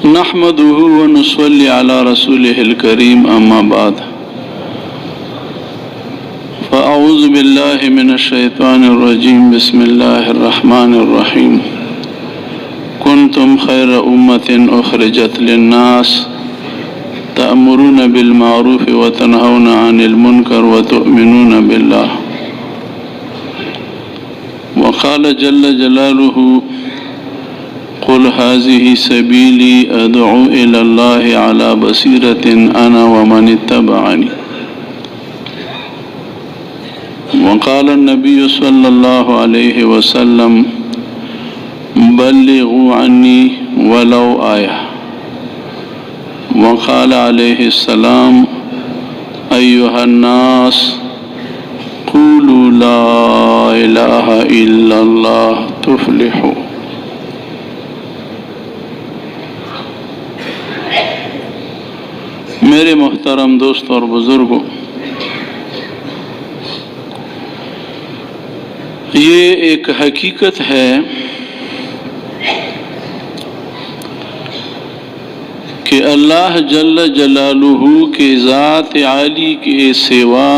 نحمده ونصلي على رسوله الكريم أما بعد فأعوذ بالله من الشيطان الرجيم بسم الله الرحمن الرحيم كنتم خير أمة أخرجت للناس تأمرون بالمعروف وتنهون عن المنكر وتؤمنون بالله وقال جل جلاله قل هذه سبيلي أدعو إلى الله على بصيرة أنا ومن اتبعني وقال النبي صلى الله عليه وسلم بلغوا عني ولو آية وقال عليه السلام أيها الناس قولوا لا إله إلا الله تفلحوا میرے محترم دوستوں اور بزرگوں، یہ ایک حقیقت ہے کہ اللہ جل جلالہ کے ذات عالی کے سوا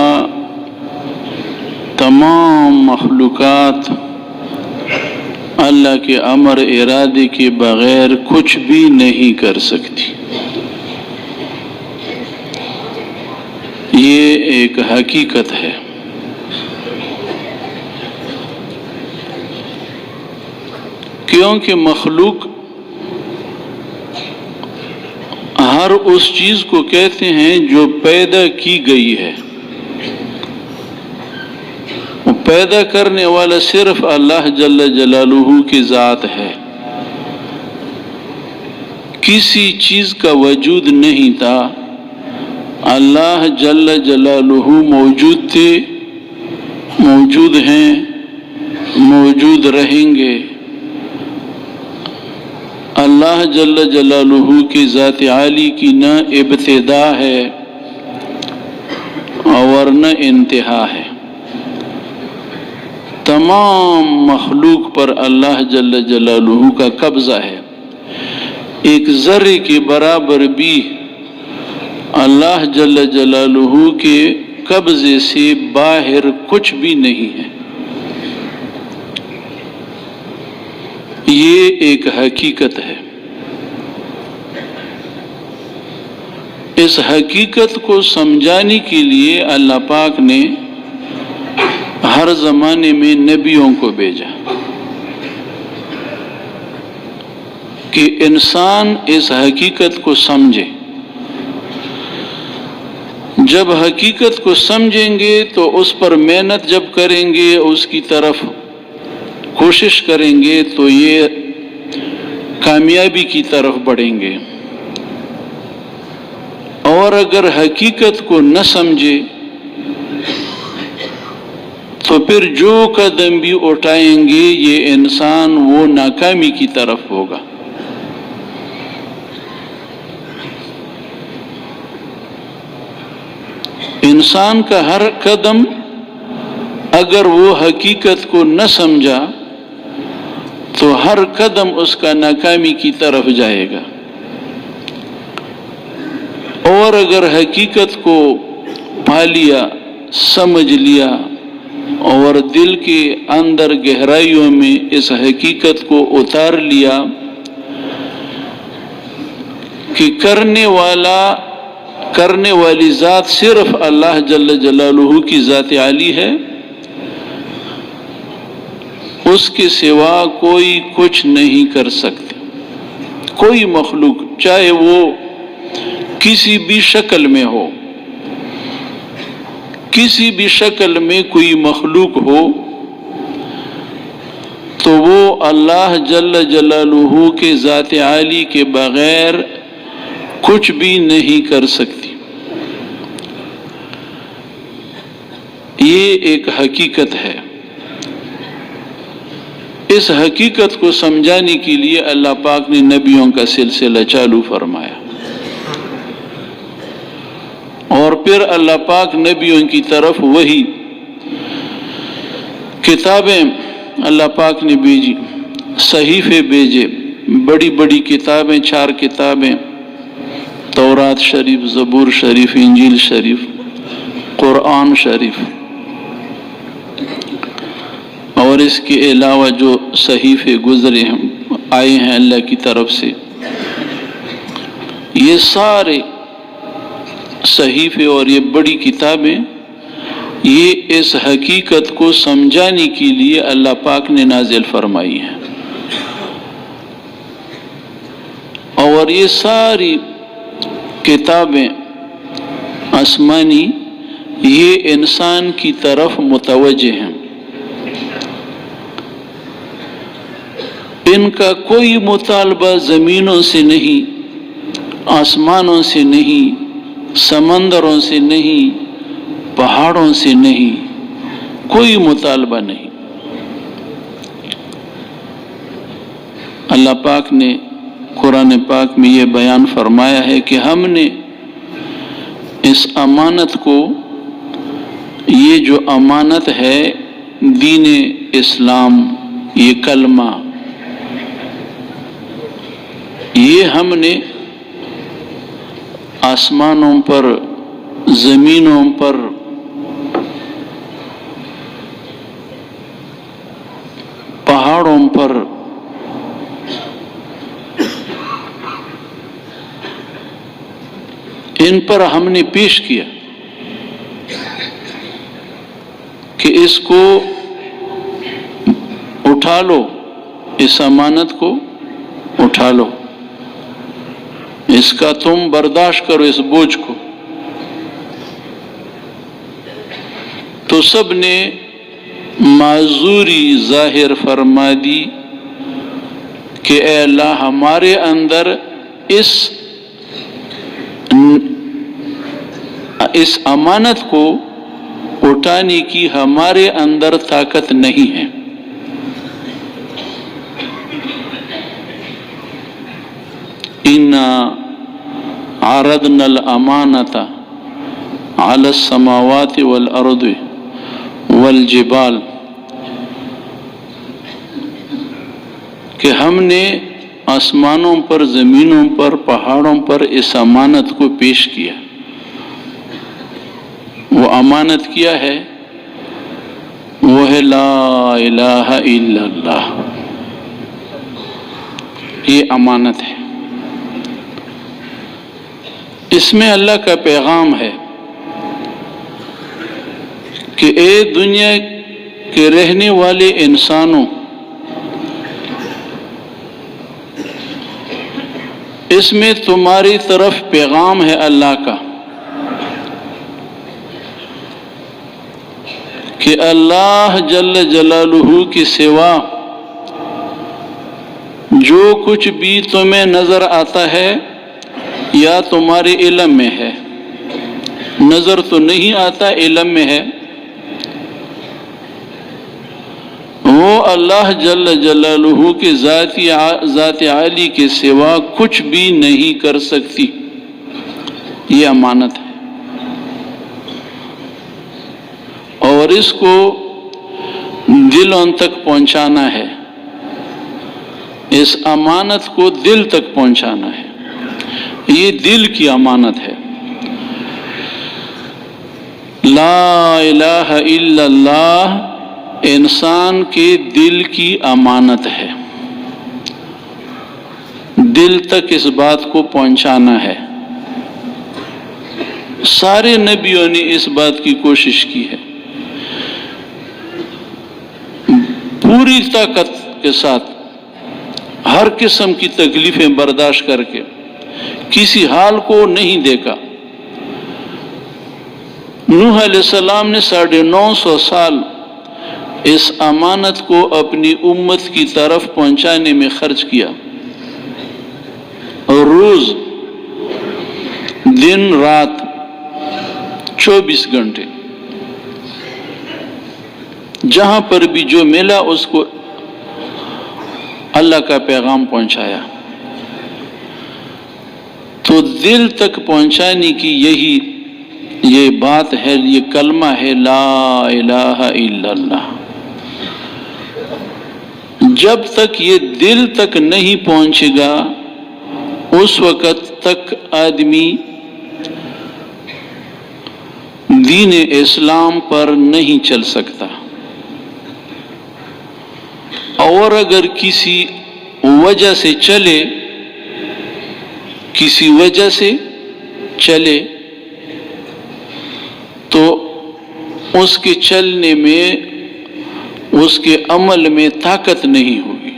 تمام مخلوقات اللہ کے امر ارادے کے بغیر کچھ بھی نہیں کر سکتی۔ یہ ایک حقیقت ہے۔ کیونکہ مخلوق ہر اس چیز کو کہتے ہیں جو پیدا کی گئی ہے، وہ پیدا کرنے والا صرف اللہ جل جلالہ کی ذات ہے۔ کسی چیز کا وجود نہیں تھا، اللہ جل جلالہ موجود تھے، موجود ہیں، موجود رہیں گے۔ اللہ جل جلالہ کی ذات عالی کی نہ ابتدا ہے اور نہ انتہا ہے۔ تمام مخلوق پر اللہ جل جلالہ کا قبضہ ہے۔ ایک ذرے کے برابر بھی اللہ جل جلالہ کے قبضے سے باہر کچھ بھی نہیں ہے۔ یہ ایک حقیقت ہے۔ اس حقیقت کو سمجھانے کے لیے اللہ پاک نے ہر زمانے میں نبیوں کو بھیجا کہ انسان اس حقیقت کو سمجھے۔ جب حقیقت کو سمجھیں گے تو اس پر محنت جب کریں گے، اس کی طرف کوشش کریں گے تو یہ کامیابی کی طرف بڑھیں گے۔ اور اگر حقیقت کو نہ سمجھے تو پھر جو قدم بھی اٹھائیں گے یہ انسان وہ ناکامی کی طرف ہوگا۔ انسان کا ہر قدم اگر وہ حقیقت کو نہ سمجھا تو ہر قدم اس کا ناکامی کی طرف جائے گا، اور اگر حقیقت کو پا لیا، سمجھ لیا اور دل کے اندر گہرائیوں میں اس حقیقت کو اتار لیا کہ کرنے والی ذات صرف اللہ جل جلالہ کی ذات عالی ہے، اس کے سوا کوئی کچھ نہیں کر سکتے۔ کوئی مخلوق چاہے وہ کسی بھی شکل میں ہو، کسی بھی شکل میں کوئی مخلوق ہو، تو وہ اللہ جل جلالہ کے ذات عالی کے بغیر کچھ بھی نہیں کر سکتی۔ یہ ایک حقیقت ہے۔ اس حقیقت کو سمجھانے کے لیے اللہ پاک نے نبیوں کا سلسلہ چالو فرمایا، اور پھر اللہ پاک نبیوں کی طرف وہی کتابیں اللہ پاک نے بھیجی، صحیفے بھیجے، بڑی بڑی کتابیں، 4 کتابیں، تورات شریف، زبور شریف، انجیل شریف، قرآن شریف، اور اس کے علاوہ جو صحیفے گزرے ہیں، آئے ہیں اللہ کی طرف سے، یہ سارے صحیفے اور یہ بڑی کتابیں یہ اس حقیقت کو سمجھانے کے لیے اللہ پاک نے نازل فرمائی ہیں، اور یہ ساری کتابیں آسمانی یہ انسان کی طرف متوجہ ہیں، ان کا کوئی مطالبہ زمینوں سے نہیں، آسمانوں سے نہیں، سمندروں سے نہیں، پہاڑوں سے نہیں، کوئی مطالبہ نہیں۔ اللہ پاک نے قرآن پاک میں یہ بیان فرمایا ہے کہ ہم نے اس امانت کو، یہ جو امانت ہے دین اسلام، یہ کلمہ، یہ ہم نے آسمانوں پر، زمینوں پر، پہاڑوں پر، ان پر ہم نے پیش کیا کہ اس کو اٹھا لو، اس امانت کو اٹھا لو، اس کا تم برداشت کرو، اس بوجھ کو۔ تو سب نے معذوری ظاہر فرما دی کہ اے اللہ ہمارے اندر اس امانت کو اٹھانے کی ہمارے اندر طاقت نہیں ہے۔ اِنَّا عَرَضْنَا الْأَمَانَةَ عَلَى السَّمَاوَاتِ وَالْأَرْضِ وَالْجِبَالِ، کہ ہم نے آسمانوں پر، زمینوں پر، پہاڑوں پر اس امانت کو پیش کیا۔ وہ امانت کیا ہے؟ وہ ہے لا الہ الا اللہ، یہ امانت ہے۔ اس میں اللہ کا پیغام ہے کہ اے دنیا کے رہنے والے انسانوں، اس میں تمہاری طرف پیغام ہے اللہ کا کہ اللہ جل جلالہ کے سوا جو کچھ بھی تمہیں نظر آتا ہے یا تمہارے علم میں ہے، نظر تو نہیں آتا، علم میں ہے، وہ اللہ جل جلالہ کے ذات عالی کے سوا کچھ بھی نہیں کر سکتی۔ یہ امانت ہے، اور اس کو دلوں تک پہنچانا ہے، اس امانت کو دل تک پہنچانا ہے۔ یہ دل کی امانت ہے۔ لا الہ الا اللہ انسان کے دل کی امانت ہے، دل تک اس بات کو پہنچانا ہے۔ سارے نبیوں نے اس بات کی کوشش کی ہے، پوری طاقت کے ساتھ، ہر قسم کی تکلیفیں برداشت کر کے، کسی حال کو نہیں دیکھا۔ نوح علیہ السلام نے 950 سال اس امانت کو اپنی امت کی طرف پہنچانے میں خرچ کیا، اور روز، دن، رات، 24 گھنٹے، جہاں پر بھی جو ملا اس کو اللہ کا پیغام پہنچایا۔ تو دل تک پہنچانے کی یہ بات ہے، یہ کلمہ ہے لا الہ الا اللہ۔ جب تک یہ دل تک نہیں پہنچے گا اس وقت تک آدمی دین اسلام پر نہیں چل سکتا، اور اگر کسی وجہ سے چلے تو اس کے چلنے میں، اس کے عمل میں طاقت نہیں ہوگی۔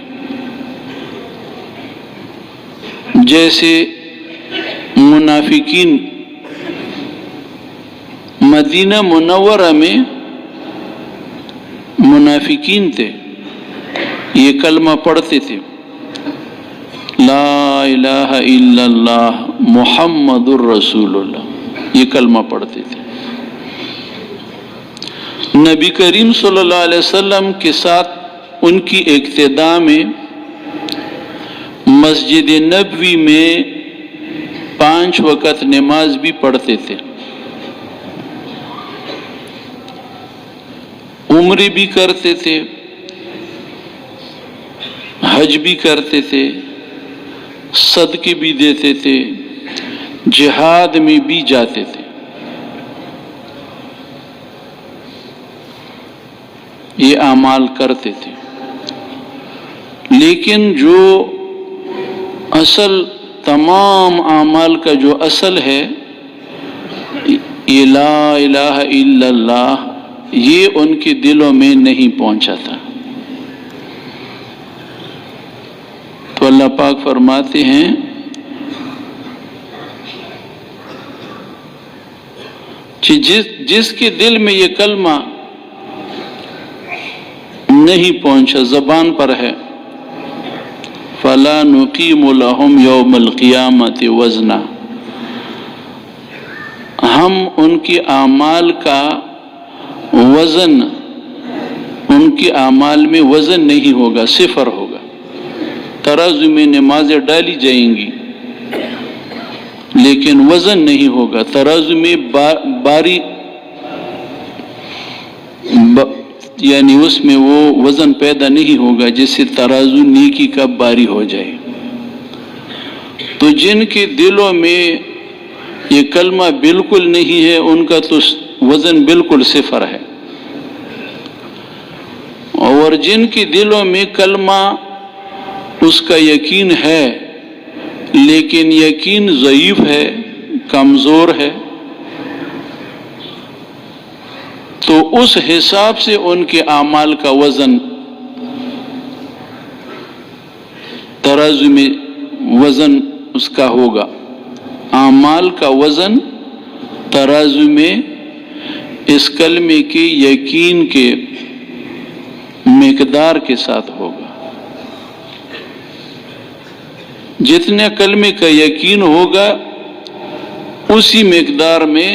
جیسے منافقین مدینہ منورہ میں منافقین تھے، یہ کلمہ پڑھتے تھے، لا الہ الا اللہ محمد الرسول اللہ، یہ کلمہ پڑھتے تھے۔ نبی کریم صلی اللہ علیہ وسلم کے ساتھ ان کی اقتداء میں مسجد نبوی میں 5 وقت نماز بھی پڑھتے تھے، عمرے بھی کرتے تھے، حج بھی کرتے تھے، صدقے بھی دیتے تھے، جہاد میں بھی جاتے تھے۔ یہ اعمال کرتے تھے، لیکن جو اصل تمام اعمال کا جو اصل ہے یہ لا الہ الا اللہ، یہ ان کے دلوں میں نہیں پہنچا تھا۔ تو اللہ پاک فرماتے ہیں کہ جس کے دل میں یہ کلمہ نہیں پہنچا، زبان پر ہے، فَلَا نُقِيمُ لَهُمْ يَوْمَ الْقِيَامَةِ وَزْنًا، ہم ان کے اعمال کا وزن، ان کے اعمال میں وزن نہیں ہوگا، صفر ہوگا۔ ترازو میں نمازیں ڈالی جائیں گی لیکن وزن نہیں ہوگا، ترازو میں باری یعنی اس میں وہ وزن پیدا نہیں ہوگا جس سے ترازو نیکی کا باری ہو جائے۔ تو جن کے دلوں میں یہ کلمہ بالکل نہیں ہے ان کا تو وزن بالکل صفر ہے، اور جن کے دلوں میں کلمہ اس کا یقین ہے لیکن یقین ضعیف ہے، کمزور ہے، تو اس حساب سے ان کے اعمال کا وزن، ترازو میں وزن اس کا ہوگا، اعمال کا وزن ترازو میں اس کلمے کے یقین کے مقدار کے ساتھ ہوگا۔ جتنے کلمے کا یقین ہوگا اسی مقدار میں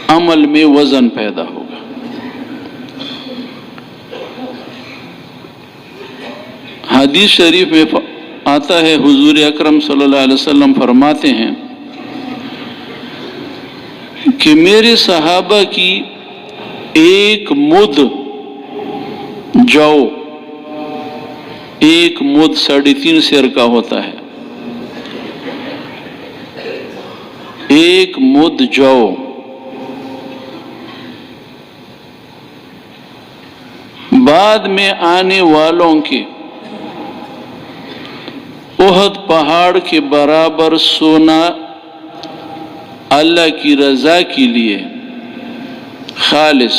عمل میں وزن پیدا ہوگا۔ حدیث شریف میں آتا ہے، حضور اکرم صلی اللہ علیہ وسلم فرماتے ہیں کہ میرے صحابہ کی ایک مد جو، ایک مد 3.5 سیر کا ہوتا ہے، ایک مد جو بعد میں آنے والوں کے احد پہاڑ کے برابر سونا اللہ کی رضا کے لیے، خالص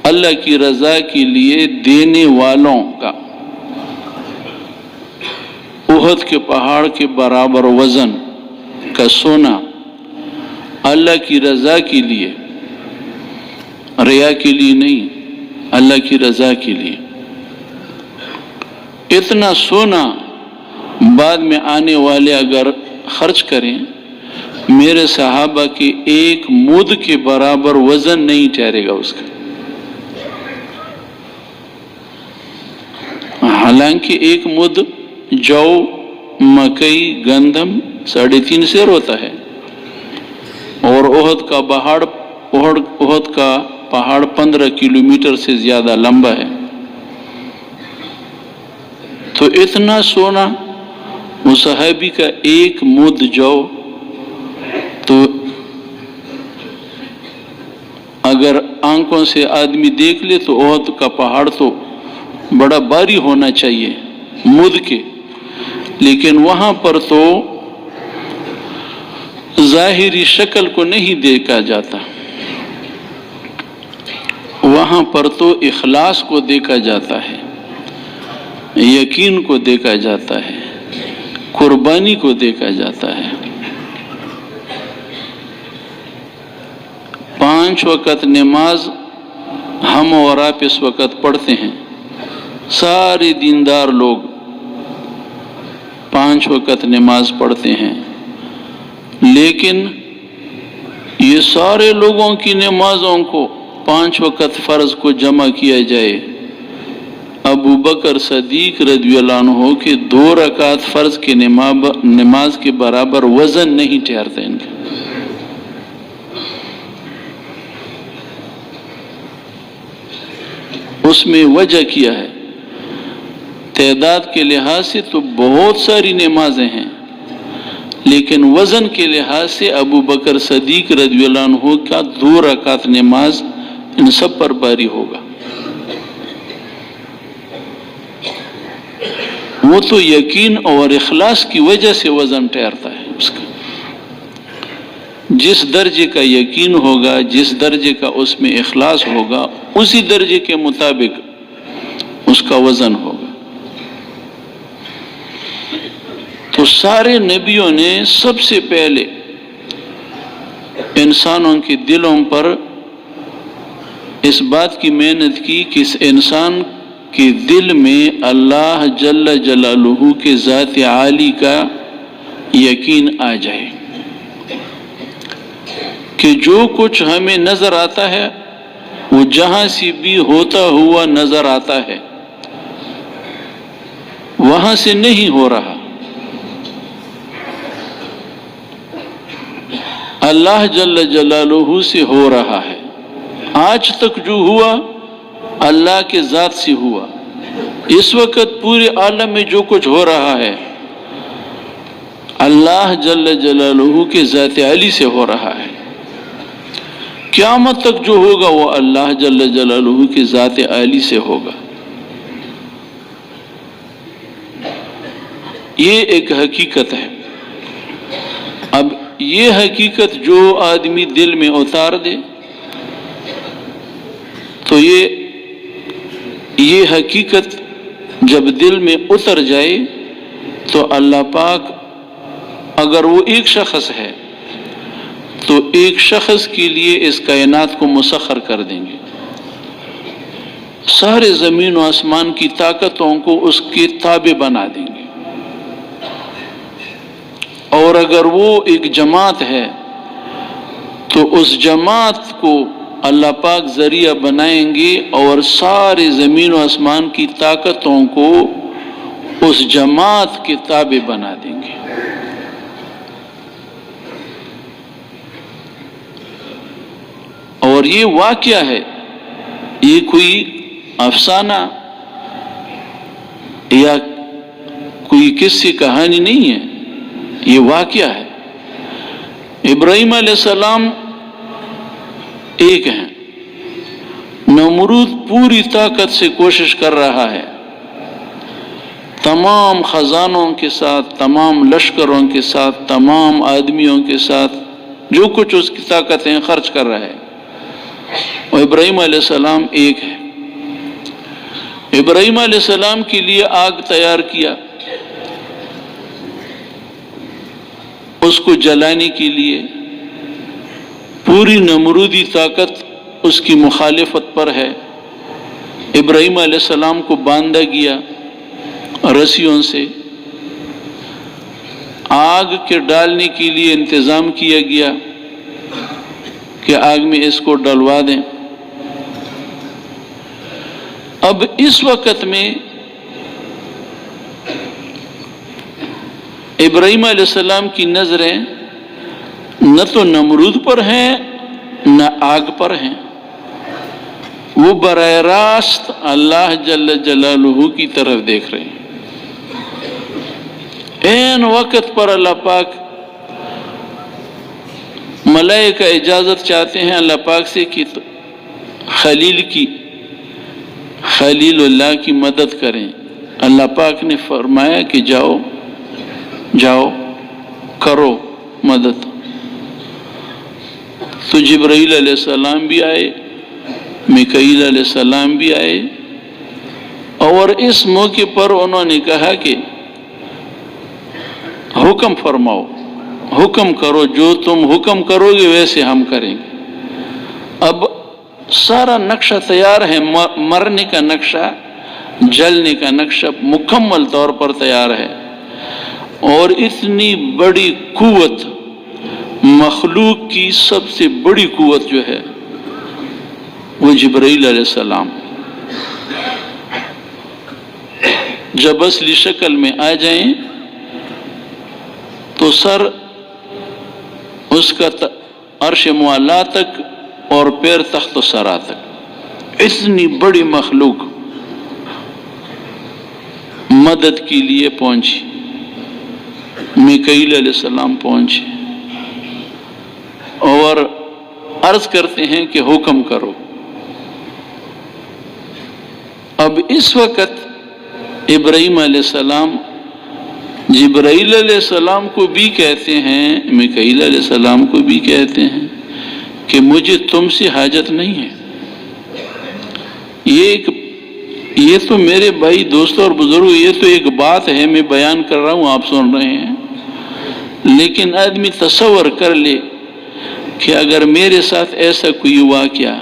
اللہ کی رضا کے لیے دینے والوں کا احد کے پہاڑ کے برابر وزن کا سونا اللہ کی رضا کے لیے، ریا کے لیے نہیں، اللہ کی رضا کے لیے، اتنا سونا بعد میں آنے والے اگر خرچ کریں، میرے صحابہ کے ایک مد کے برابر وزن نہیں ٹھہرے گا اس کا۔ حالانکہ ایک مد جو، مکئی، گندم 3.5 سیر ہوتا ہے، اور احد کا پہاڑ 15 کلومیٹر سے زیادہ لمبا ہے، تو اتنا سونا وہ صحابی کا ایک مد جو تو اگر آنکھوں سے آدمی دیکھ لے تو احد کا پہاڑ تو بڑا بھاری ہونا چاہیے مد کے، لیکن وہاں پر تو ظاہری شکل کو نہیں دیکھا جاتا، وہاں پر تو اخلاص کو دیکھا جاتا ہے، یقین کو دیکھا جاتا ہے، قربانی کو دیکھا جاتا ہے۔ 5 وقت نماز ہم اور آپ اس وقت پڑھتے ہیں، سارے دیندار لوگ 5 وقت نماز پڑھتے ہیں، لیکن یہ سارے لوگوں کی نمازوں کو 5 وقت فرض کو جمع کیا جائے، ابو بکر صدیق رضی اللہ عنہ کے 2 رکعت فرض کی نماز کے برابر وزن نہیں ٹھہرتے ان کے۔ اس میں وجہ کیا ہے؟ تعداد کے لحاظ سے تو بہت ساری نمازیں ہیں، لیکن وزن کے لحاظ سے ابو بکر صدیق رضی اللہ عنہ کا 2 رکعت نماز ان سب پر باری ہوگا۔ وہ تو یقین اور اخلاص کی وجہ سے وزن ٹھہرتا ہے اس کا، جس درجے کا یقین ہوگا، جس درجے کا اس میں اخلاص ہوگا، اسی درجے کے مطابق اس کا وزن ہوگا۔ تو سارے نبیوں نے سب سے پہلے انسانوں کے دلوں پر اس بات کی محنت کی کہ اس انسان کے دل میں اللہ جل جلالہ کے ذات عالی کا یقین آ جائے کہ جو کچھ ہمیں نظر آتا ہے وہ جہاں سے بھی ہوتا ہوا نظر آتا ہے، وہاں سے نہیں ہو رہا، اللہ جل جلالہ سے ہو رہا ہے۔ آج تک جو ہوا اللہ کے ذات سے ہوا، اس وقت پورے عالم میں جو کچھ ہو رہا ہے اللہ جل جلالہ کے ذات عالی سے ہو رہا ہے۔ قیامت تک جو ہوگا وہ اللہ جل جلالہ کے ذات عالی سے ہوگا۔ یہ ایک حقیقت ہے۔ اب یہ حقیقت جو آدمی دل میں اتار دے تو یہ حقیقت جب دل میں اتر جائے تو اللہ پاک اگر وہ ایک شخص ہے تو ایک شخص کے لیے اس کائنات کو مسخر کر دیں گے، سارے زمین و آسمان کی طاقتوں کو اس کے تابع بنا دیں گے۔ اور اگر وہ ایک جماعت ہے تو اس جماعت کو اللہ پاک ذریعہ بنائیں گے اور سارے زمین و آسمان کی طاقتوں کو اس جماعت کے تابع بنا دیں گے۔ اور یہ واقعہ ہے، یہ کوئی افسانہ یا کوئی قصے کہانی نہیں ہے، یہ واقعہ ہے۔ ابراہیم علیہ السلام ایک ہیں، نمرود پوری طاقت سے کوشش کر رہا ہے، تمام خزانوں کے ساتھ، تمام لشکروں کے ساتھ، تمام آدمیوں کے ساتھ جو کچھ اس کی طاقتیں خرچ کر رہا ہے، اور ابراہیم علیہ السلام ایک ہے۔ ابراہیم علیہ السلام کے لیے آگ تیار کیا، اس کو جلانے کے لیے پوری نمرودی طاقت اس کی مخالفت پر ہے۔ ابراہیم علیہ السلام کو باندھا گیا رسیوں سے، آگ کے ڈالنے کے لیے انتظام کیا گیا کہ آگ میں اس کو ڈلوا دیں۔ اب اس وقت میں ابراہیم علیہ السلام کی نظریں نہ تو نمرود پر ہیں نہ آگ پر ہیں، وہ براہ راست اللہ جل جلالہ کی طرف دیکھ رہے ہیں۔ این وقت پر اللہ پاک ملائکہ اجازت چاہتے ہیں اللہ پاک سے کہ خلیل اللہ کی مدد کریں. اللہ پاک نے فرمایا کہ جاؤ کرو مدد. تو جبرائیل علیہ السلام بھی آئے، میکائیل علیہ السلام بھی آئے، اور اس موقع پر انہوں نے کہا کہ حکم فرماؤ، حکم کرو، جو تم حکم کرو گے ویسے ہم کریں گے. اب سارا نقشہ تیار ہے، مرنے کا نقشہ، جلنے کا نقشہ مکمل طور پر تیار ہے. اور اتنی بڑی قوت، مخلوق کی سب سے بڑی قوت جو ہے وہ جبرائیل علیہ السلام جب اصلی شکل میں آ جائیں تو سر اس کا عرش معلا تک اور پیر تخت و سرا تک، اتنی بڑی مخلوق مدد کے لیے پہنچی. میکائیل علیہ السلام پہنچے اور عرض کرتے ہیں کہ حکم کرو. اب اس وقت ابراہیم علیہ السلام جبرائیل علیہ السلام کو بھی کہتے ہیں، میکائیل علیہ السلام کو بھی کہتے ہیں کہ مجھے تم سے حاجت نہیں ہے. یہ تو میرے بھائی دوستوں اور بزرگوں، یہ تو ایک بات ہے، میں بیان کر رہا ہوں، آپ سن رہے ہیں. لیکن آدمی تصور کر لے کہ اگر میرے ساتھ ایسا کوئی واقعہ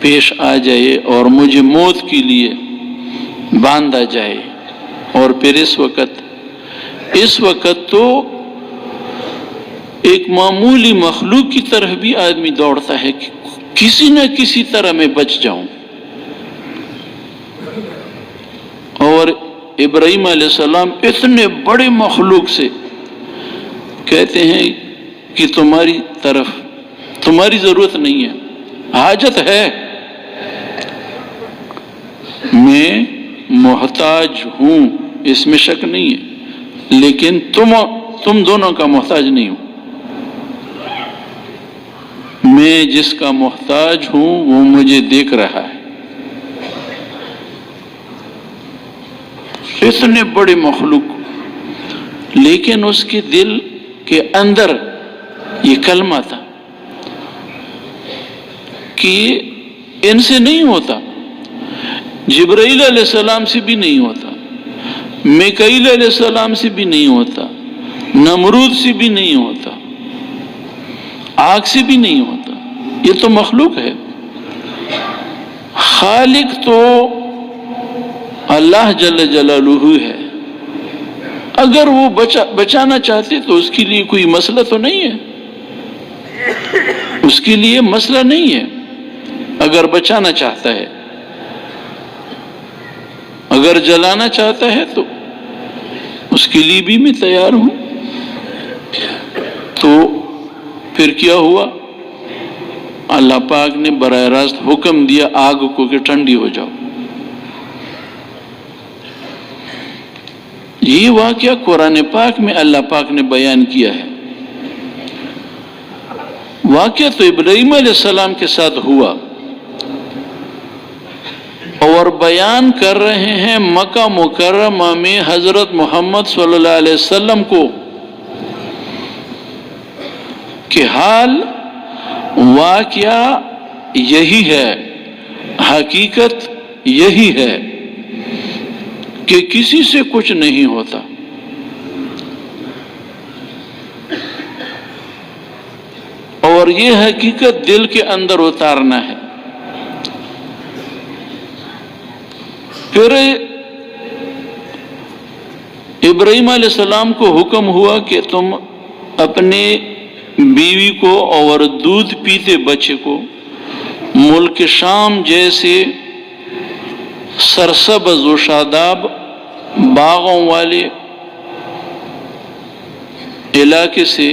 پیش آ جائے اور مجھے موت کے لیے باندھا جائے، اور پھر اس وقت تو ایک معمولی مخلوق کی طرح بھی آدمی دوڑتا ہے کہ کسی نہ کسی طرح میں بچ جاؤں. اور ابراہیم علیہ السلام اتنے بڑے مخلوق سے کہتے ہیں کہ تمہاری ضرورت نہیں ہے، حاجت ہے، میں محتاج ہوں، اس میں شک نہیں ہے، لیکن تم دونوں کا محتاج نہیں ہوں. میں جس کا محتاج ہوں وہ مجھے دیکھ رہا ہے. اتنے بڑے مخلوق، لیکن اس کے دل کے اندر یہ کلمہ تھا کہ ان سے نہیں ہوتا، جبرائیل علیہ السلام سے بھی نہیں ہوتا، میکائیل علیہ السلام سے بھی نہیں ہوتا، نمرود سے بھی نہیں ہوتا، آگ سے بھی نہیں ہوتا. یہ تو مخلوق ہے. خالق تو اللہ جل جلالہ ہے. اگر وہ بچانا چاہتے تو اس کے لیے کوئی مسئلہ تو نہیں ہے، اس کے لیے مسئلہ نہیں ہے. اگر بچانا چاہتا ہے، اگر جلانا چاہتا ہے تو اس کے لیے بھی میں تیار ہوں. تو پھر کیا ہوا؟ اللہ پاک نے براہ راست حکم دیا آگ کو کہ ٹھنڈی ہو جاؤ. یہ واقعہ قرآن پاک میں اللہ پاک نے بیان کیا ہے. واقعہ تو ابراہیم علیہ السلام کے ساتھ ہوا، اور بیان کر رہے ہیں مکہ مکرمہ میں حضرت محمد صلی اللہ علیہ وسلم کو کہ حال واقعہ یہی ہے، حقیقت یہی ہے کہ کسی سے کچھ نہیں ہوتا. اور یہ حقیقت دل کے اندر اتارنا ہے. پھر ابراہیم علیہ السلام کو حکم ہوا کہ تم اپنے بیوی کو اور دودھ پیتے بچے کو ملک شام جیسے سرسبز و شاداب باغوں والے علاقے سے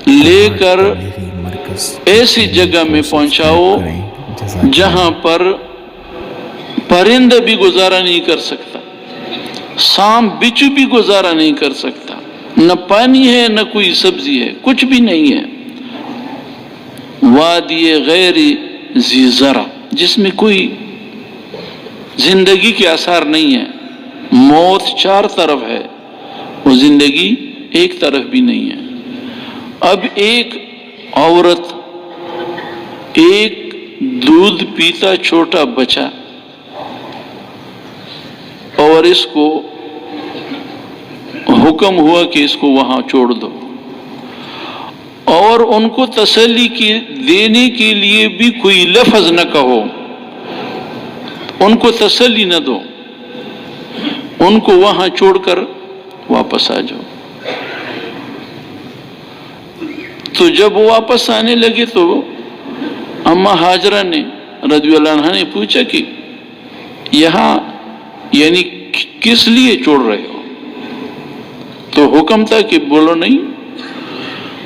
لے کر ایسی جگہ میں پہنچاؤ جہاں پر پرندہ بھی گزارا نہیں کر سکتا، سانپ بچھو بھی گزارا نہیں کر سکتا، نہ پانی ہے نہ کوئی سبزی ہے، کچھ بھی نہیں ہے۔ وادی غیر ذی زرع، جس میں کوئی زندگی کے آثار نہیں ہے، موت چار طرف ہے، وہ زندگی ایک طرف بھی نہیں ہے۔ اب ایک عورت، ایک دودھ پیتا چھوٹا بچہ، اور اس کو حکم ہوا کہ اس کو وہاں چھوڑ دو، اور ان کو تسلی دینے کے لیے بھی کوئی لفظ نہ کہو، ان کو تسلی نہ دو، ان کو وہاں چھوڑ کر واپس آ جاؤ۔ تو جب وہ واپس آنے لگے تو اماں ہاجرہ نے رضی اللہ عنہا نے پوچھا کہ یہاں یعنی کس لیے چھوڑ رہے ہو؟ تو حکم تھا کہ بولو نہیں۔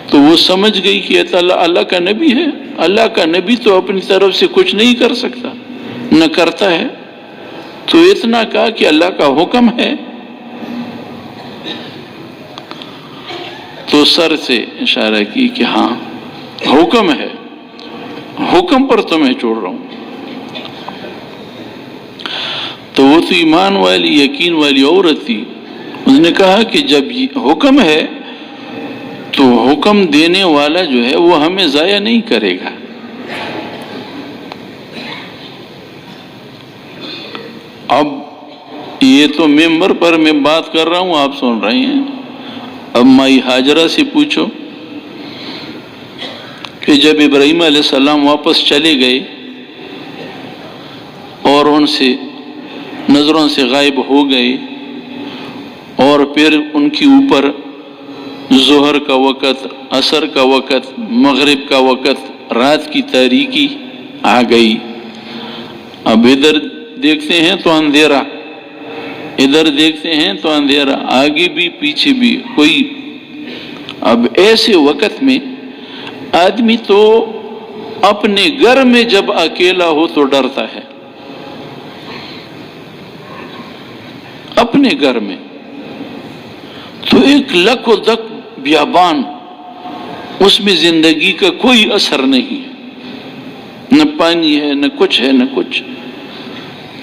تو وہ سمجھ گئی کہ اللہ کا نبی ہے، اللہ کا نبی تو اپنی طرف سے کچھ نہیں کر سکتا، نہ کرتا ہے، تو اتنا کہا کہ اللہ کا حکم ہے، تو سر سے اشارہ کی کہ ہاں حکم ہے، حکم پر تمہیں چھوڑ رہا ہوں۔ تو وہ تو ایمان والی، یقین والی عورت تھی، اس نے کہا کہ جب یہ حکم ہے تو حکم دینے والا جو ہے وہ ہمیں ضائع نہیں کرے گا۔ اب یہ تو ممبر پر میں بات کر رہا ہوں، آپ سن رہے ہیں، اب مائی ہاجرہ سے پوچھو کہ جب ابراہیم علیہ السلام واپس چلے گئے اور ان سے نظروں سے غائب ہو گئے، اور پھر ان کے اوپر ظہر کا وقت، عصر کا وقت، مغرب کا وقت، رات کی تاریکی آ گئی، اب ادھر دیکھتے ہیں تو اندھیرا، ادھر دیکھتے ہیں تو اندھیرا، آگے بھی پیچھے بھی کوئی۔ اب ایسے وقت میں آدمی تو اپنے گھر میں جب اکیلا ہو تو ڈرتا ہے، اپنے گھر میں تو ایک لک و دک بیابان، اس میں زندگی کا کوئی اثر نہیں ہے، نہ پانی ہے نہ کچھ ہے، نہ کچھ،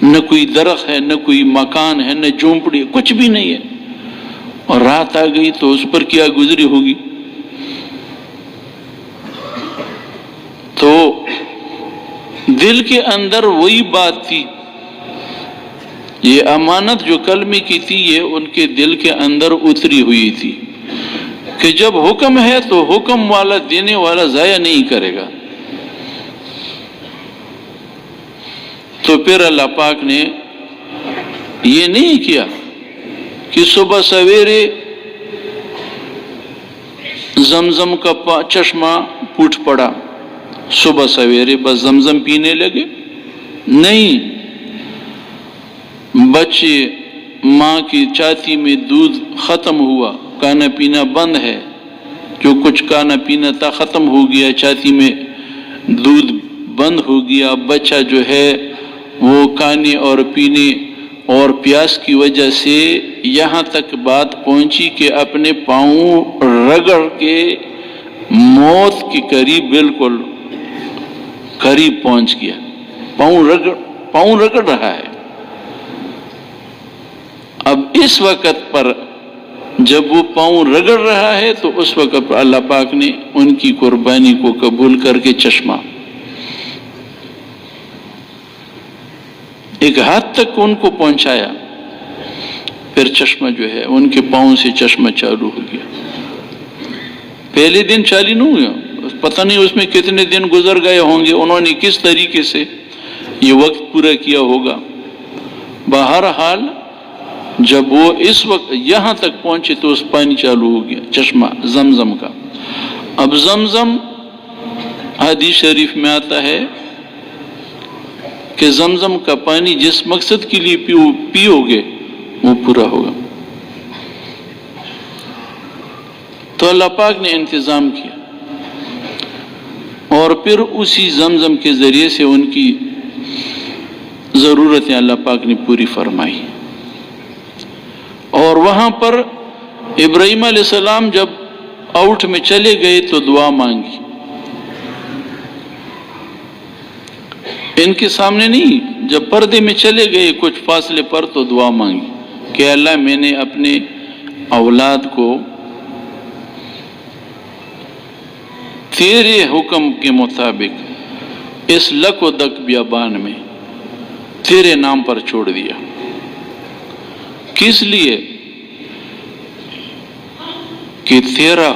نہ کوئی درخت ہے نہ کوئی مکان ہے نہ جھونپڑی، کچھ بھی نہیں ہے، اور رات آ گئی تو اس پر کیا گزری ہوگی۔ تو دل کے اندر وہی بات تھی، یہ امانت جو کلمے کی تھی یہ ان کے دل کے اندر اتری ہوئی تھی کہ جب حکم ہے تو حکم والا دینے والا ضائع نہیں کرے گا۔ تو پھر اللہ پاک نے یہ نہیں کیا کہ صبح سویرے زمزم کا چشمہ پھوٹ پڑا، صبح سویرے بس زمزم پینے لگے، نہیں، بچے ماں کی چھاتی میں دودھ ختم ہوا، کھانا پینا بند ہے، جو کچھ کھانا پینا تھا ختم ہو گیا، چھاتی میں دودھ بند ہو گیا، بچہ جو ہے وہ کھانے اور پینے اور پیاس کی وجہ سے یہاں تک بات پہنچی کہ اپنے پاؤں رگڑ کے موت کے قریب، بالکل قریب پہنچ گیا، پاؤں رگڑ رہا ہے۔ اب اس وقت پر جب وہ پاؤں رگڑ رہا ہے تو اس وقت پر اللہ پاک نے ان کی قربانی کو قبول کر کے چشمہ ایک حد تک ان کو پہنچایا، پھر چشمہ جو ہے ان کے پاؤں سے چشمہ چالو ہو گیا۔ پہلے دن چالو نہیں ہوا، پتہ نہیں اس میں کتنے دن گزر گئے ہوں گے، انہوں نے کس طریقے سے یہ وقت پورا کیا ہوگا۔ بہرحال جب وہ اس وقت یہاں تک پہنچے تو اس پانی چالو ہو گیا، چشمہ زمزم کا۔ اب زمزم حدیث شریف میں آتا ہے کہ زمزم کا پانی جس مقصد کے لیے پیو گے وہ پورا ہوگا۔ تو اللہ پاک نے انتظام کیا، اور پھر اسی زمزم کے ذریعے سے ان کی ضرورتیں اللہ پاک نے پوری فرمائی۔ اور وہاں پر ابراہیم علیہ السلام جب آؤٹ میں چلے گئے تو دعا مانگی، ان کے سامنے نہیں، جب پردے میں چلے گئے کچھ فاصلے پر تو دعا مانگی کہ اللہ میں نے اپنے اولاد کو تیرے حکم کے مطابق اس لک و دک بیابان میں تیرے نام پر چھوڑ دیا۔ کس لیے؟ کہ تیرا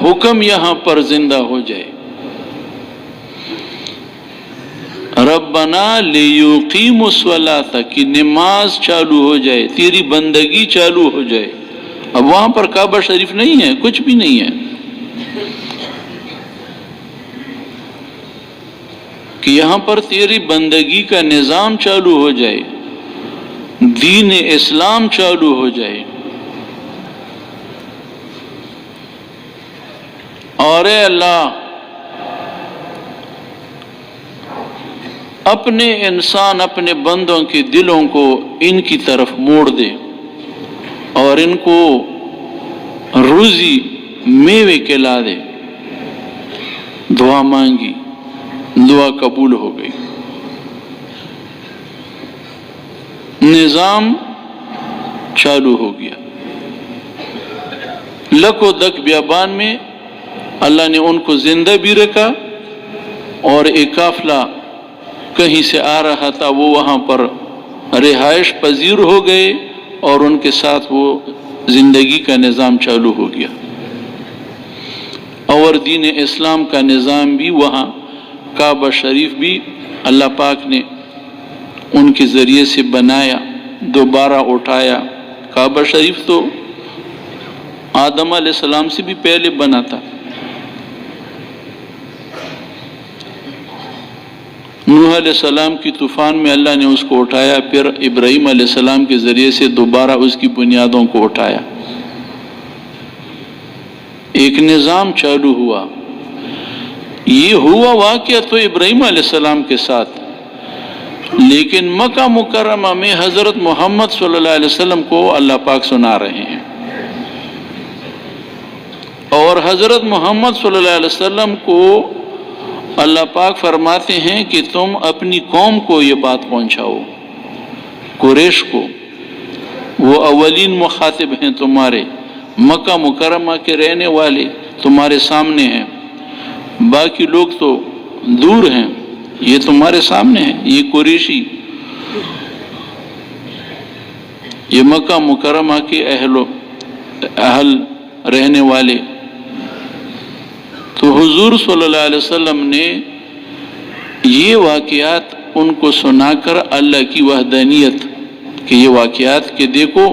حکم یہاں پر زندہ ہو جائے۔ ربنا لیقیموا الصلاۃ، کی نماز چالو ہو جائے، تیری بندگی چالو ہو جائے۔ اب وہاں پر کعبہ شریف نہیں ہے، کچھ بھی نہیں ہے، کہ یہاں پر تیری بندگی کا نظام چالو ہو جائے، دین اسلام چالو ہو جائے۔ اور اے اللہ، اپنے انسان اپنے بندوں کے دلوں کو ان کی طرف موڑ دے اور ان کو روزی میوے کھلا دے۔ دعا مانگی، دعا قبول ہو گئی، نظام چالو ہو گیا۔ لک و دک بیابان میں اللہ نے ان کو زندہ بھی رکھا، اور ایک قافلہ کہیں سے آ رہا تھا، وہ وہاں پر رہائش پذیر ہو گئے، اور ان کے ساتھ وہ زندگی کا نظام چالو ہو گیا، اور دین اسلام کا نظام بھی وہاں، کعبہ شریف بھی اللہ پاک نے ان کے ذریعے سے بنایا، دوبارہ اٹھایا۔ کعبہ شریف تو آدم علیہ السلام سے بھی پہلے بنا تھا، نوح علیہ السلام کی طوفان میں اللہ نے اس کو اٹھایا، پھر ابراہیم علیہ السلام کے ذریعے سے دوبارہ اس کی بنیادوں کو اٹھایا، ایک نظام چالو ہوا۔ یہ ہوا واقعہ تو ابراہیم علیہ السلام کے ساتھ، لیکن مکہ مکرمہ میں حضرت محمد صلی اللہ علیہ وسلم کو اللہ پاک سنا رہے ہیں، اور حضرت محمد صلی اللہ علیہ وسلم کو اللہ پاک فرماتے ہیں کہ تم اپنی قوم کو یہ بات پہنچاؤ، قریش کو، وہ اولین مخاطب ہیں تمہارے، مکہ مکرمہ کے رہنے والے تمہارے سامنے ہیں، باقی لوگ تو دور ہیں، یہ تمہارے سامنے ہیں، یہ قریشی، یہ مکہ مکرمہ کے اہل رہنے والے۔ تو حضور صلی اللہ علیہ وسلم نے یہ واقعات ان کو سنا کر اللہ کی وحدانیت کہ یہ واقعات کہ دیکھو،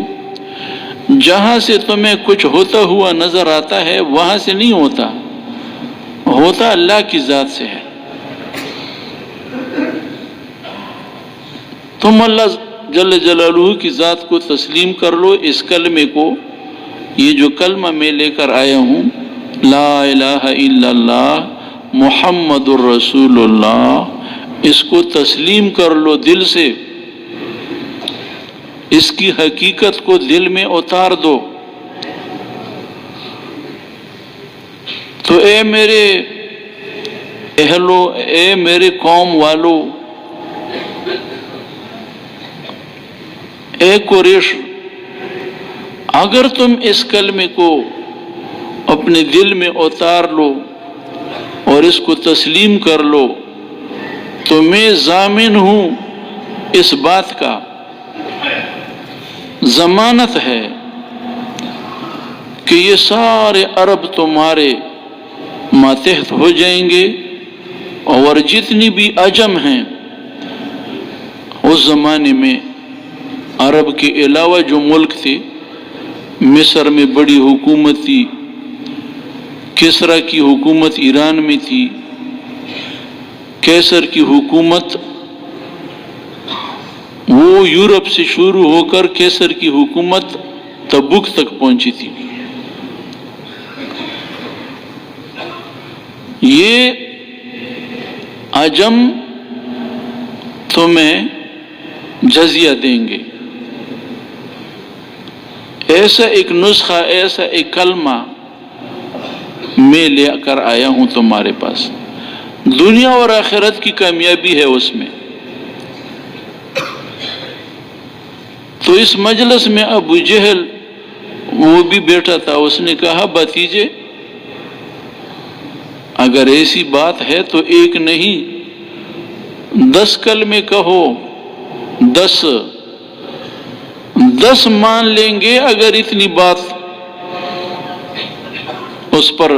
جہاں سے تمہیں کچھ ہوتا ہوا نظر آتا ہے وہاں سے نہیں ہوتا اللہ کی ذات سے ہے۔ تم اللہ جل جلالہ کی ذات کو تسلیم کر لو، اس کلمے کو، یہ جو کلمہ میں لے کر آیا ہوں، لا الہ الا اللہ محمد الرسول اللہ، اس کو تسلیم کر لو دل سے، اس کی حقیقت کو دل میں اتار دو۔ تو اے میرے اہلو، اے میرے قوم والو، اے قریش، اگر تم اس کلمے کو اپنے دل میں اتار لو اور اس کو تسلیم کر لو تو میں ضامن ہوں اس بات کا، ضمانت ہے کہ یہ سارے عرب تمہارے ماتحت ہو جائیں گے، اور جتنی بھی عجم ہیں اس زمانے میں، عرب کے علاوہ جو ملک تھے، مصر میں بڑی حکومت تھی، کسرا کی حکومت ایران میں تھی، کیسر کی حکومت وہ یورپ سے شروع ہو کر کیسر کی حکومت تبوک تک پہنچی تھی۔ یہ عجم تمہیں جزیہ دیں گے. ایسا ایک نسخہ، ایسا ایک کلمہ میں لے کر آیا ہوں تمہارے پاس، دنیا اور آخرت کی کامیابی ہے اس میں. تو اس مجلس میں ابو جہل وہ بھی بیٹھا تھا. اس نے کہا بھتیجے اگر ایسی بات ہے تو ایک نہیں 10 کلمے کہو، 10 مان لیں گے اگر اتنی بات اس پر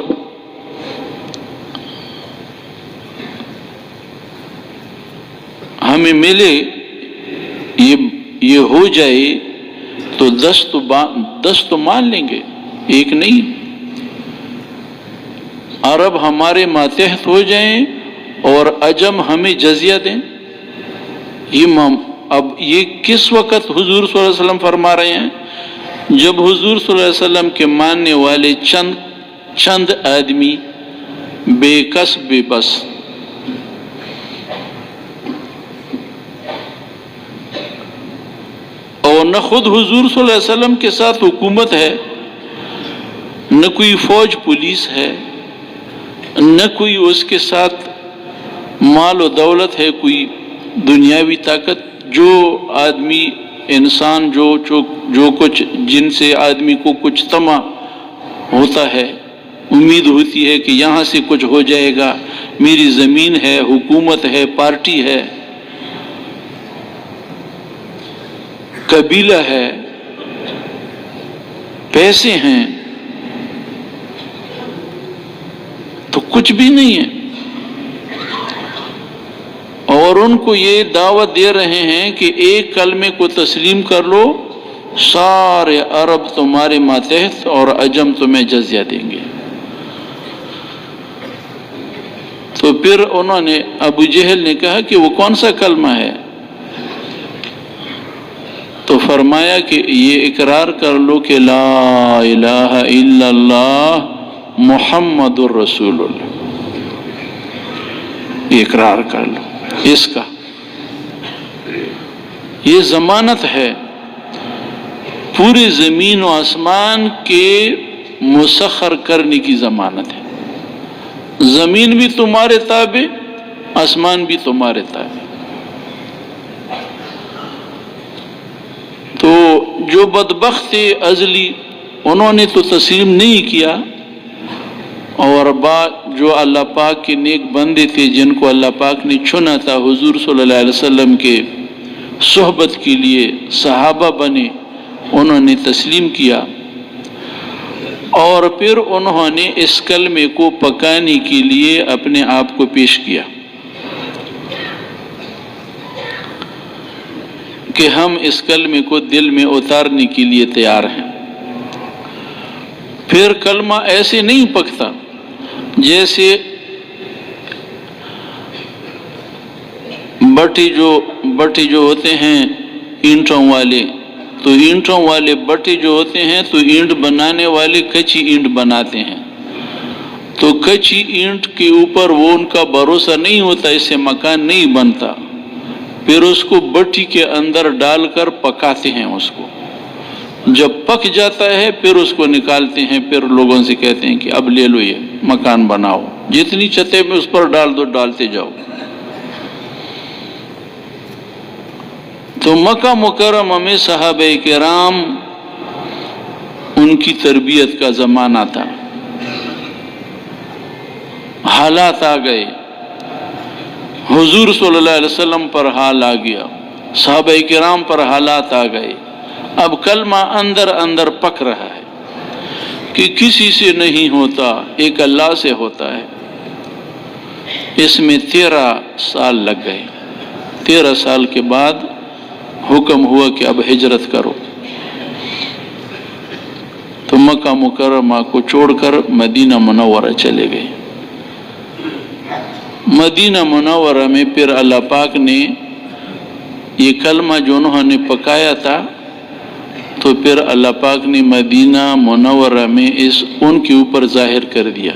ہمیں ملے، یہ ہو جائے تو 10 تو مان لیں گے، ایک نہیں. عرب ہمارے ماتحت ہو جائیں اور عجم ہمیں جزیہ دیں. اب یہ کس وقت حضور صلی اللہ علیہ وسلم فرما رہے ہیں؟ جب حضور صلی اللہ علیہ وسلم کے ماننے والے چند آدمی بے کس بے بس، اور نہ خود حضور صلی اللہ علیہ وسلم کے ساتھ حکومت ہے، نہ کوئی فوج پولیس ہے، نہ کوئی اس کے ساتھ مال و دولت ہے، کوئی دنیاوی طاقت. جو آدمی انسان جو کچھ جن سے آدمی کو کچھ طمع ہوتا ہے، امید ہوتی ہے کہ یہاں سے کچھ ہو جائے گا، میری زمین ہے، حکومت ہے، پارٹی ہے، قبیلہ ہے، پیسے ہیں، تو کچھ بھی نہیں ہے. اور ان کو یہ دعوت دے رہے ہیں کہ ایک کلمے کو تسلیم کر لو، سارے عرب تمہارے ماتحت اور عجم تمہیں جزیہ دیں گے. تو پھر انہوں نے ابو جہل نے کہا کہ وہ کون سا کلمہ ہے؟ تو فرمایا کہ یہ اقرار کر لو کہ لا الہ الا اللہ محمد الرسول اللہ. یہ اقرار کر لو. اس کا یہ ضمانت ہے پوری زمین و آسمان کے مسخر کرنے کی ضمانت ہے. زمین بھی تمہارے تابع، آسمان بھی تمہارے تابع. تو جو بدبخت تھے ازلی، انہوں نے تو تسلیم نہیں کیا، اور جو اللہ پاک کے نیک بندے تھے جن کو اللہ پاک نے چنا تھا حضور صلی اللہ علیہ وسلم کے صحبت کے لیے، صحابہ بنے، انہوں نے تسلیم کیا. اور پھر انہوں نے اس کلمے کو پکانے کے لیے اپنے آپ کو پیش کیا کہ ہم اس کلمے کو دل میں اتارنے کے لیے تیار ہیں. پھر کلمہ ایسے نہیں پکتا جیسے بٹی جو ہوتے ہیں اینٹوں والے، تو اینٹوں والے بٹی جو ہوتے ہیں تو اینٹ بنانے والے کچی اینٹ بناتے ہیں. تو کچی اینٹ کے اوپر وہ ان کا بھروسہ نہیں ہوتا، اس سے مکان نہیں بنتا. پھر اس کو بٹی کے اندر ڈال کر پکاتے ہیں. اس کو جب پک جاتا ہے پھر اس کو نکالتے ہیں، پھر لوگوں سے کہتے ہیں کہ اب لے لو، یہ مکان بناؤ، جتنی چھتیں میں اس پر ڈال دو، ڈالتے جاؤ. تو مکہ مکرمہ میں صحابہ کرام ان کی تربیت کا زمانہ تھا. حالات آ گئے، حضور صلی اللہ علیہ وسلم پر حال آ گیا، صحابہ کرام پر حالات آ گئے. اب کلمہ اندر پک رہا ہے کہ کسی سے نہیں ہوتا، ایک اللہ سے ہوتا ہے. اس میں 13 سال لگ گئے. 13 سال کے بعد حکم ہوا کہ اب ہجرت کرو. تو مکہ مکرمہ کو چھوڑ کر مدینہ منورہ چلے گئے. مدینہ منورہ میں پھر اللہ پاک نے یہ کلمہ جو انہوں نے پکایا تھا، تو پھر اللہ پاک نے مدینہ منورہ میں ان کے اوپر ظاہر کر دیا.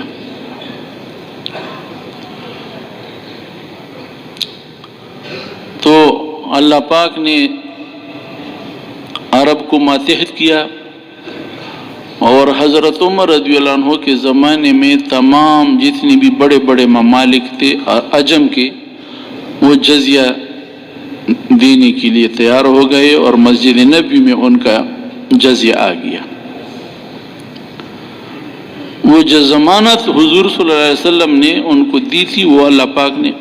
اللہ پاک نے عرب کو ماتحت کیا، اور حضرت عمر رضی اللہ عنہ کے زمانے میں تمام جتنے بھی بڑے بڑے ممالک تھے عجم کے، وہ جزیہ دینے کے لیے تیار ہو گئے، اور مسجد نبوی میں ان کا جزیہ آ گیا۔ وہ جو ضمانت حضور صلی اللہ علیہ وسلم نے ان کو دی تھی، وہ اللہ پاک نے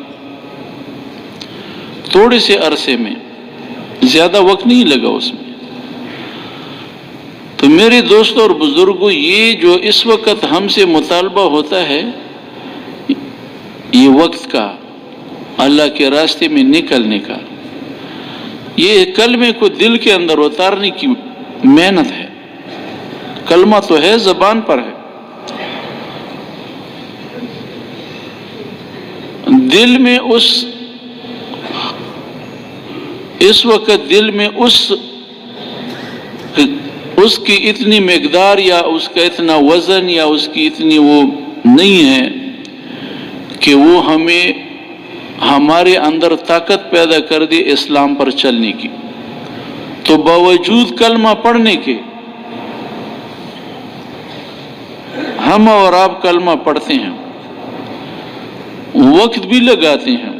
تھوڑے سے عرصے میں، زیادہ وقت نہیں لگا اس میں۔ تو میرے دوستوں اور بزرگوں، یہ جو اس وقت ہم سے مطالبہ ہوتا ہے، یہ وقت کا، اللہ کے راستے میں نکلنے کا، یہ کلمے کو دل کے اندر اتارنے کی محنت ہے۔ کلمہ تو ہے، زبان پر ہے، دل میں اس وقت دل میں اس کی اتنی مقدار یا اس کا اتنا وزن یا اس کی اتنی وہ نہیں ہے کہ وہ ہمارے اندر طاقت پیدا کر دے اسلام پر چلنے کی۔ تو باوجود کلمہ پڑھنے کے ہم اور آپ کلمہ پڑھتے ہیں، وقت بھی لگاتے ہیں،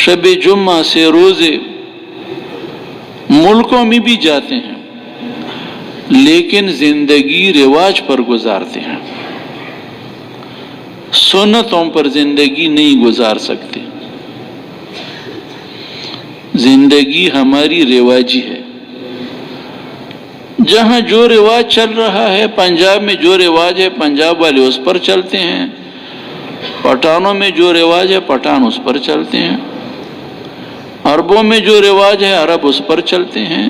شب جمعہ سے روزے ملکوں میں بھی جاتے ہیں، لیکن زندگی رواج پر گزارتے ہیں، سنتوں پر زندگی نہیں گزار سکتے۔ زندگی ہماری رواجی ہے، جہاں جو رواج چل رہا ہے، پنجاب میں جو رواج ہے پنجاب والے اس پر چلتے ہیں، پٹھانوں میں جو رواج ہے پٹھان اس پر چلتے ہیں، عربوں میں جو رواج ہے عرب اس پر چلتے ہیں۔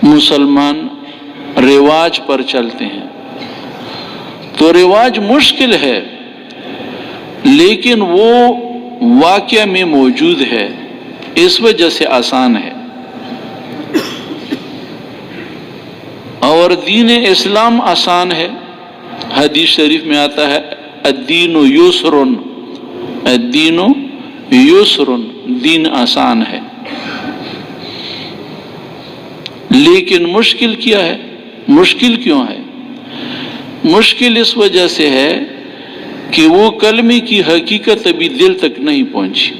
مسلمان رواج پر چلتے ہیں۔ تو رواج مشکل ہے، لیکن وہ واقعہ میں موجود ہے، اس وجہ سے آسان ہے۔ اور دین اسلام آسان ہے، حدیث شریف میں آتا ہے الدین یسر، الدین یسر، دین آسان ہے۔ لیکن مشکل کیا ہے؟ مشکل کیوں ہے؟ مشکل اس وجہ سے ہے کہ وہ کلمے کی حقیقت ابھی دل تک نہیں پہنچی۔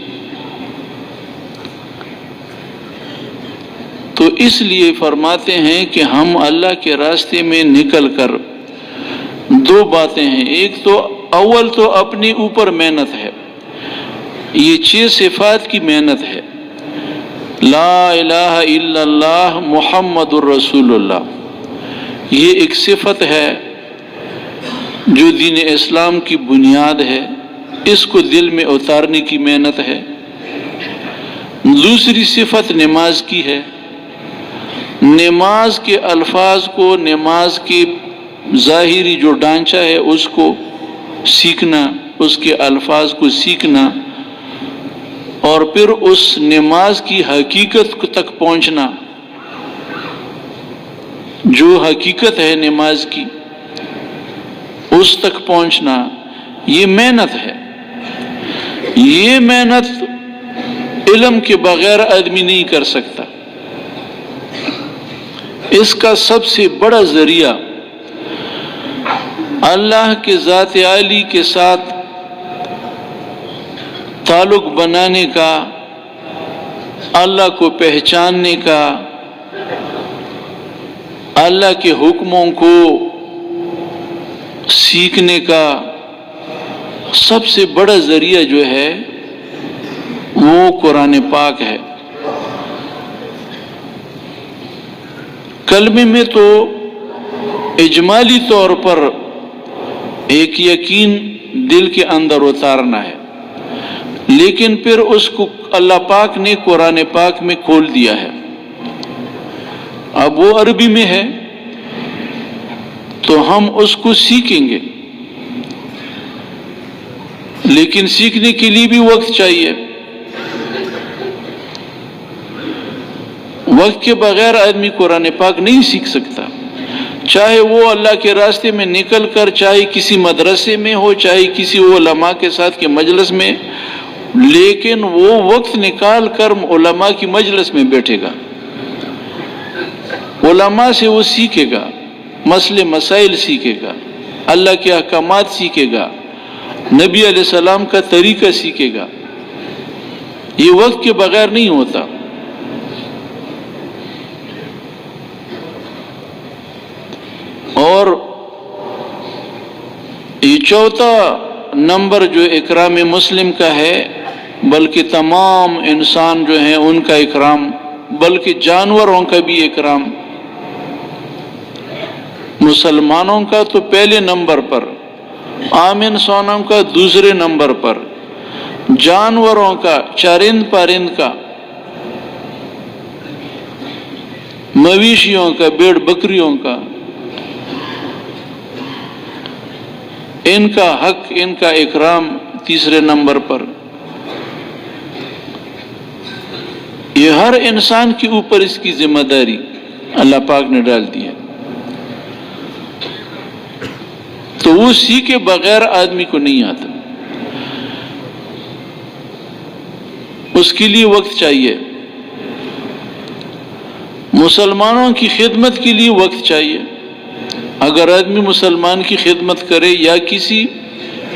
تو اس لیے فرماتے ہیں کہ ہم اللہ کے راستے میں نکل کر دو باتیں ہیں، ایک تو اول تو اپنے اوپر محنت ہے، یہ 6 صفات کی محنت ہے، لا الہ الا اللہ محمد الرسول اللہ، یہ ایک صفت ہے جو دین اسلام کی بنیاد ہے، اس کو دل میں اتارنے کی محنت ہے۔ دوسری صفت نماز کی ہے، نماز کے الفاظ کو، نماز کے ظاہری جو ڈھانچہ ہے اس کو سیکھنا، اس کے الفاظ کو سیکھنا، اور پھر اس نماز کی حقیقت تک پہنچنا، جو حقیقت ہے نماز کی اس تک پہنچنا، یہ محنت ہے۔ یہ محنت علم کے بغیر آدمی نہیں کر سکتا۔ اس کا سب سے بڑا ذریعہ اللہ کے ذات عالی کے ساتھ تعلق بنانے کا، اللہ کو پہچاننے کا، اللہ کے حکموں کو سیکھنے کا سب سے بڑا ذریعہ جو ہے وہ قرآن پاک ہے۔ کلمے میں تو اجمالی طور پر ایک یقین دل کے اندر اتارنا ہے، لیکن پھر اس کو اللہ پاک نے قرآن پاک میں کھول دیا ہے۔ اب وہ عربی میں ہے تو ہم اس کو سیکھیں گے، لیکن سیکھنے کے لیے بھی وقت چاہیے۔ وقت کے بغیر آدمی قرآن پاک نہیں سیکھ سکتا، چاہے وہ اللہ کے راستے میں نکل کر، چاہے کسی مدرسے میں ہو، چاہے کسی علماء کے ساتھ کے مجلس میں، لیکن وہ وقت نکال کر علماء کی مجلس میں بیٹھے گا، علماء سے وہ سیکھے گا، مسئلے مسائل سیکھے گا، اللہ کے احکامات سیکھے گا، نبی علیہ السلام کا طریقہ سیکھے گا، یہ وقت کے بغیر نہیں ہوتا۔ اور یہ چوتھا نمبر جو اکرام مسلم کا ہے، بلکہ تمام انسان جو ہیں ان کا اکرام، بلکہ جانوروں کا بھی اکرام، مسلمانوں کا تو پہلے نمبر پر، عام انسانوں کا دوسرے نمبر پر، جانوروں کا، چرند پرند کا، مویشیوں کا، بھیڑ بکریوں کا، ان کا حق، ان کا اکرام تیسرے نمبر پر۔ یہ ہر انسان کے اوپر اس کی ذمہ داری اللہ پاک نے ڈال دی ہے، تو وہ سیکھے بغیر آدمی کو نہیں آتا، اس کے لیے وقت چاہیے، مسلمانوں کی خدمت کے لیے وقت چاہیے۔ اگر آدمی مسلمان کی خدمت کرے یا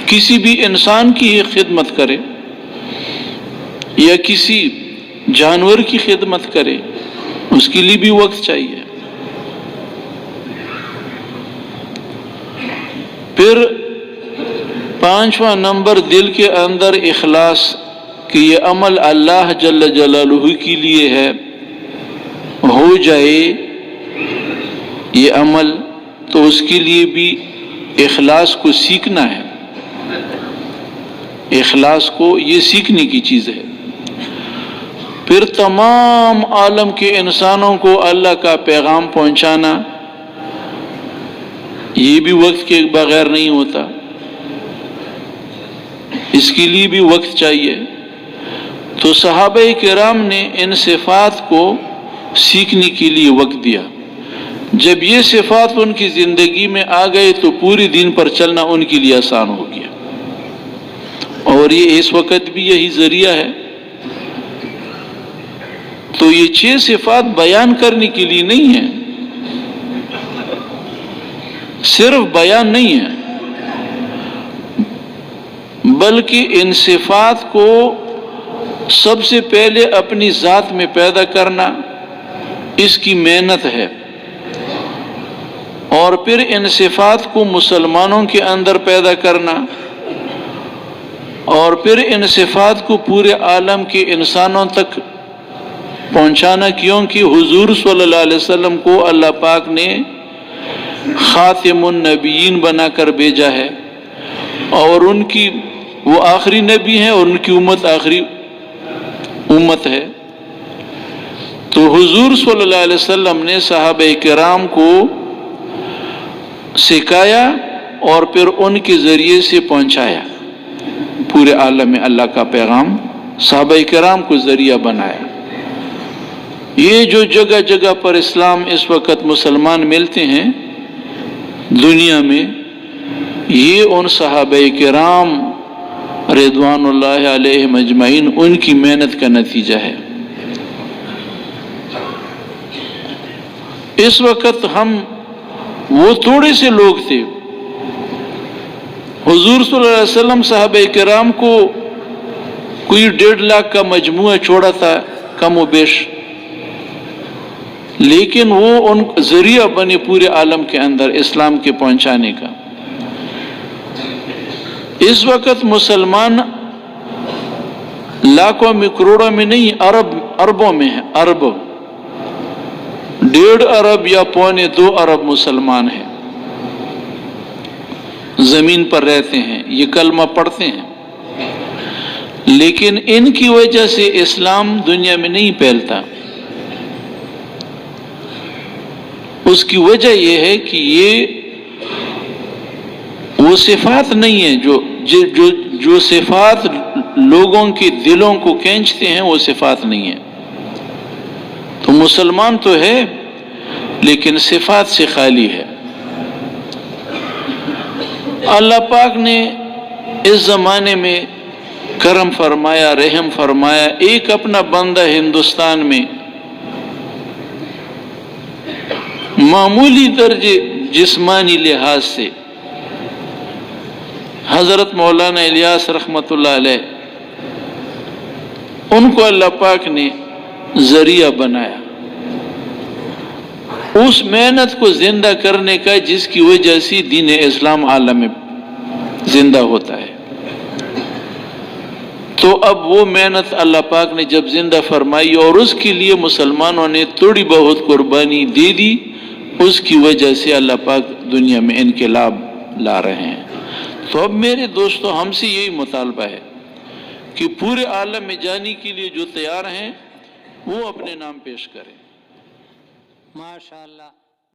کسی بھی انسان کی خدمت کرے یا کسی جانور کی خدمت کرے، اس کے لیے بھی وقت چاہیے۔ پھر پانچواں نمبر، دل کے اندر اخلاص کہ یہ عمل اللہ جل جلالہ کے لیے ہے، ہو جائے یہ عمل تو اس کے لیے بھی اخلاص کو سیکھنا ہے، اخلاص کو یہ سیکھنے کی چیز ہے۔ پھر تمام عالم کے انسانوں کو اللہ کا پیغام پہنچانا، یہ بھی وقت کے بغیر نہیں ہوتا، اس کے لیے بھی وقت چاہیے۔ تو صحابہ کرام نے ان صفات کو سیکھنے کے لیے وقت دیا۔ جب یہ صفات ان کی زندگی میں آ گئے تو پوری دین پر چلنا ان کے لیے آسان ہو گیا، اور یہ اس وقت بھی یہی ذریعہ ہے۔ تو یہ 6 صفات بیان کرنے کے لیے نہیں ہے، صرف بیان نہیں ہے، بلکہ ان صفات کو سب سے پہلے اپنی ذات میں پیدا کرنا اس کی محنت ہے، اور پھر ان صفات کو مسلمانوں کے اندر پیدا کرنا، اور پھر ان صفات کو پورے عالم کے انسانوں تک پہنچانا، کیونکہ حضور صلی اللہ علیہ وسلم کو اللہ پاک نے خاتم النبیین بنا کر بھیجا ہے، اور وہ آخری نبی ہیں اور ان کی امت آخری امت ہے۔ تو حضور صلی اللہ علیہ وسلم نے صحابہ کرام کو سکھایا اور پھر ان کے ذریعے سے پہنچایا، پورے عالم میں اللہ کا پیغام صحابہ کرام کو ذریعہ بنایا۔ یہ جو جگہ جگہ پر اسلام اس وقت مسلمان ملتے ہیں دنیا میں، یہ ان صحابہ کرام رضوان اللہ علیہم اجمعین ان کی محنت کا نتیجہ ہے۔ اس وقت وہ تھوڑے سے لوگ تھے، حضور صلی اللہ علیہ وسلم صحابہ کرام کو کوئی 1.5 لاکھ کا مجموعہ چھوڑا تھا کم و بیش، لیکن وہ ان ذریعہ بنے پورے عالم کے اندر اسلام کے پہنچانے کا۔ اس وقت مسلمان لاکھوں میں، کروڑوں میں نہیں، اربوں میں ہے، ارب، 1.5 ارب یا 2.25 ارب مسلمان ہیں، زمین پر رہتے ہیں، یہ کلمہ پڑھتے ہیں، لیکن ان کی وجہ سے اسلام دنیا میں نہیں پھیلتا۔ اس کی وجہ یہ ہے کہ یہ وہ صفات نہیں ہیں جو صفات لوگوں کے دلوں کو کھینچتے ہیں، وہ صفات نہیں ہیں۔ تو مسلمان تو ہے لیکن صفات سے خالی ہے۔ اللہ پاک نے اس زمانے میں کرم فرمایا، رحم فرمایا. ایک اپنا بندہ ہندوستان میں معمولی درجے جسمانی لحاظ سے حضرت مولانا الیاس رحمت اللہ علیہ، ان کو اللہ پاک نے ذریعہ بنایا اس محنت کو زندہ کرنے کا جس کی وجہ سے دین اسلام عالم میں زندہ ہوتا ہے. تو اب وہ محنت اللہ پاک نے جب زندہ فرمائی اور اس کے لیے مسلمانوں نے تھوڑی بہت قربانی دے دی، اس کی وجہ سے اللہ پاک دنیا میں انقلاب لا رہے ہیں. تو اب میرے دوستو، ہم سے یہی مطالبہ ہے کہ پورے عالم میں جانے کے لیے جو تیار ہیں وہ اپنے نام پیش کریں. ماشاءاللہ.